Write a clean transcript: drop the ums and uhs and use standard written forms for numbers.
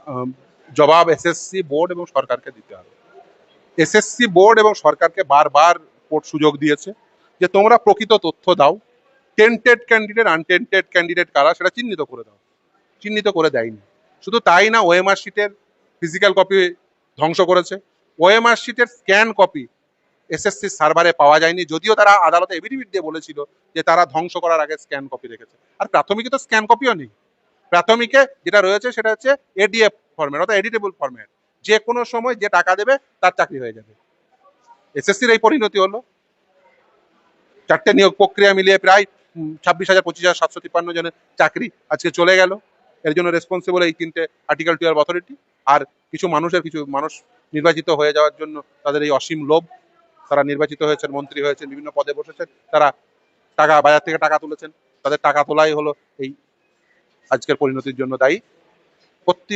আম, জবাব SSC board এবং সরকারকে দিতে হবে। এসএসসি বোর্ড এবং সরকারকে বারবার কোর্ট সুযোগ দিয়েছে যে তোমরা প্রকৃত তথ্য দাও, টেন্টেড ক্যান্ডিডেট আনটেন্টেড ক্যান্ডিডেট কারা সেটা চিহ্নিত করে দাও, চিহ্নিত করে দেয়নি। শুধু তাই না, ওএমআর শিটের ফিজিক্যাল কপি ধ্বংস করেছে, ওএমআর শিটের স্ক্যান কপি এসএসসি সার্ভারে পাওয়া যায়নি, যদিও তারা আদালতে এফিডেভিট দিয়ে বলেছিল যে তারা ধ্বংস করার আগে স্ক্যান কপি রেখেছে। আর প্রাথমিকে তো স্ক্যান কপিও নেই, প্রাথমিকে যেটা রয়েছে সেটা হচ্ছে এডিএফ ফরম্যাট, অর্থাৎ এডিটেবল ফরম্যাট, যে কোনো সময় যে টাকা দেবে তার চাকরি হয়ে যাবে। এসএসসির এই পরিণতি হলো, চারটে নিয়োগ প্রক্রিয়া মিলিয়ে প্রায় 26,000 25,753 জনের চাকরি আজকে চলে গেল। এর জন্য রেসপন্সিবল এই তিনটে আর্টিকেল 12 অথরিটি, আর কিছু মানুষ নির্বাচিত হয়ে যাওয়ার জন্য তাদের এই অসীম লোভ। তারা নির্বাচিত হয়েছেন, মন্ত্রী হয়েছেন, বিভিন্ন পদে বসেছেন, তারা টাকা বাজার থেকে টাকা তুলেছেন, তাদের টাকা তোলাই হলো এই আজকের পরিণতির জন্য দায়ী। প্রতি